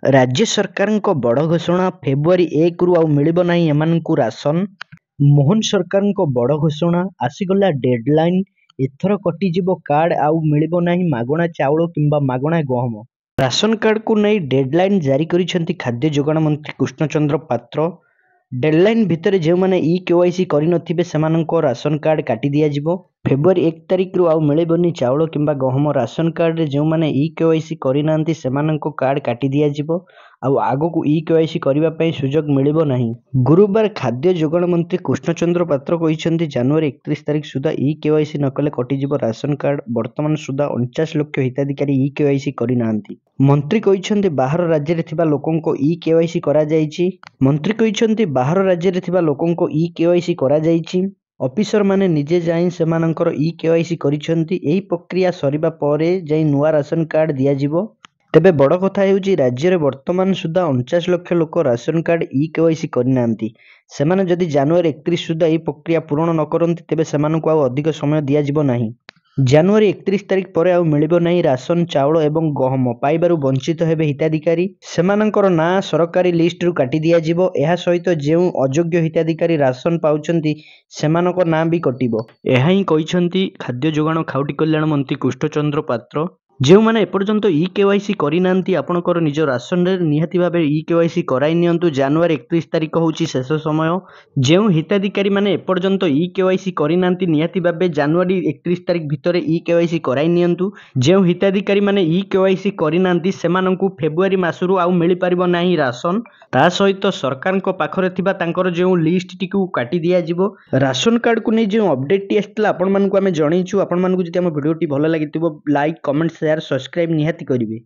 राज्य सरकारଙ୍କ बड़ घोषणा फेब्रुआरी 1 ରୁ ଆଉ ମିଳିବ ନାହିଁ ଏମାନଙ୍କୁ ରାସନ। ମୋହନ ସରକାରଙ୍କ ବଡ଼ ଘୋଷଣା, ଆସିଗଲା ଡେଡଲାଇନ୍। ଏଥର କଟିଯିବ କାର୍ଡ, ଆଉ ମିଳିବ ନାହିଁ ମାଗଣା ଚାଉଳ କିମ୍ବା ମାଗଣା ଗହମ। ରାସନ କାର୍ଡକୁ ନେଇ ଡେଡଲାଇନ୍ ଜାରି କରିଛନ୍ତି ଖାଦ୍ୟ ଯୋଗାଣ ମନ୍ତ୍ରୀ କୃଷ୍ଣଚନ୍ଦ୍ର ପାତ୍ର। ଡେଡଲାଇନ୍ ଭିତରେ ଯେଉଁମାନେ ଇ-କେୱାଇସି କରିନଥିବେ ସେମାନଙ୍କ ରାସନ କାର୍ଡ କାଟି ଦିଆଯିବ। ଫେବ୍ରୁଆରୀ 1 ତାରିଖରୁ ଆଉ ମିଳିବନି ଚାଉଳ କିମ୍ବା ଗହମ। ରାସନ କାର୍ଡରେ ଯେଉଁମାନେ ଇ-କେୱାଇସି କରିନାହାନ୍ତି ସେମାନଙ୍କ କାର୍ଡ କାଟି ଦିଆଯିବ। ଆଉ ଆଗକୁ ଇ-କେୱାଇସି କରିବା ପାଇଁ ସୁଯୋଗ ମିଳିବ ନାହିଁ। ଗୁରୁବାର ଖାଦ୍ୟ ଯୋଗାଣ ମନ୍ତ୍ରୀ କୃଷ୍ଣଚନ୍ଦ୍ର ପାତ୍ର କହିଛନ୍ତି, ଜାନୁଆରୀ 31 ତାରିଖ ସୁଦ୍ଧା ଇ-କେୱାଇସି ନକଲେ କଟିଯିବ ରାସନ କାର୍ଡ। ବର୍ତ୍ତମାନ ସୁଦ୍ଧା 49 ଲକ୍ଷ ହିତାଧିକାରୀ ଇ-କେୱାଇସି କରିନାହାନ୍ତି। ମନ୍ତ୍ରୀ କହିଛନ୍ତି, ବାହାର ରାଜ୍ୟରେ ଥିବା ଲୋକଙ୍କ ଇ-କେୱାଇସି କରାଯାଇଛି। ମନ୍ତ୍ରୀ କହିଛନ୍ତି, ବାହାର ରାଜ୍ୟରେ ଥିବା ଲୋକଙ୍କ ଇ-କେୱାଇସି କରାଯାଇଛି। ଅଫିସରମାନେ ନିଜେ ଯାଇ ସେମାନଙ୍କର ଇ-କେୱାଇସି କରିଛନ୍ତି। ଏହି ପ୍ରକ୍ରିୟା ସରିବା ପରେ ଯାଇ ନୂଆ ରାସନ କାର୍ଡ ଦିଆଯିବ। ତେବେ ବଡ଼ କଥା ହେଉଛି, ରାଜ୍ୟରେ ବର୍ତ୍ତମାନ ସୁଦ୍ଧା 49 ଲକ୍ଷ ଲୋକ ରାସନ କାର୍ଡ ଇ-କେୱାଇସି କରିନାହାନ୍ତି। ସେମାନେ ଯଦି ଜାନୁଆରୀ 31 ସୁଦ୍ଧା ଏହି ପ୍ରକ୍ରିୟା ପୂରଣ ନ କରନ୍ତି ତେବେ ସେମାନଙ୍କୁ ଆଉ ଅଧିକ ସମୟ ଦିଆଯିବ ନାହିଁ। ଜାନୁଆରୀ 31 ତାରିଖ ପରେ ଆଉ ମିଳିବ ନାହିଁ ରାସନ, ଚାଉଳ ଏବଂ ଗହମ। ପାଇବାରୁ ବଞ୍ଚିତ ହେବେ ହିତାଧିକାରୀ। ସେମାନଙ୍କର ନାଁ ସରକାରୀ ଲିଷ୍ଟରୁ କାଟି ଦିଆଯିବ। ଏହା ସହିତ ଯେଉଁ ଅଯୋଗ୍ୟ ହିତାଧିକାରୀ ରାସନ ପାଉଛନ୍ତି ସେମାନଙ୍କ ନାଁ ବି କଟିବ। ଏହା ହିଁ କହିଛନ୍ତି ଖାଦ୍ୟ ଯୋଗାଣ ଖାଉଟି କଲ୍ୟାଣ ମନ୍ତ୍ରୀ କୃଷ୍ଣଚନ୍ଦ୍ର ପାତ୍ର। ଯେଉଁମାନେ ଏପର୍ଯ୍ୟନ୍ତ ଇ-କେୱାଇସି କରିନାହାନ୍ତି ଆପଣଙ୍କର ନିଜ ରାସନରେ ନିହାତି ଭାବେ ଇ-କେୱାଇସି କରାଇ ନିଅନ୍ତୁ। ଜାନୁଆରୀ 31 ତାରିଖ ହେଉଛି ଶେଷ ସମୟ। ଯେଉଁ ହିତାଧିକାରୀମାନେ ଏପର୍ଯ୍ୟନ୍ତ ଇ-କେୱାଇସି କରିନାହାନ୍ତି ନିହାତି ଭାବେ ଜାନୁଆରୀ 31 ତାରିଖ ଭିତରେ ଇ-କେୱାଇସି କରାଇ ନିଅନ୍ତୁ। ଯେଉଁ ହିତାଧିକାରୀମାନେ ଇ-କେୱାଇସି କରିନାହାନ୍ତି ସେମାନଙ୍କୁ ଫେବ୍ରୁଆରୀ ମାସରୁ ଆଉ ମିଳିପାରିବ ନାହିଁ ରାସନ। ତା ସହିତ ସରକାରଙ୍କ ପାଖରେ ଥିବା ତାଙ୍କର ଯେଉଁ ଲିଷ୍ଟଟିକୁ କାଟି ଦିଆଯିବ। ରାସନ କାର୍ଡକୁ ନେଇ ଯେଉଁ ଅପଡେଟଟି ଆସିଥିଲା ଆପଣମାନଙ୍କୁ ଆମେ ଜଣେଇଛୁ। ଆପଣମାନଙ୍କୁ ଯଦି ଆମ ଭିଡ଼ିଓଟି ଭଲ ଲାଗିଥିବ ଲାଇକ୍, କମେଣ୍ଟ, ସେୟାର, ସବସ୍କ୍ରାଇବ୍ ନିହାତି କରିବେ।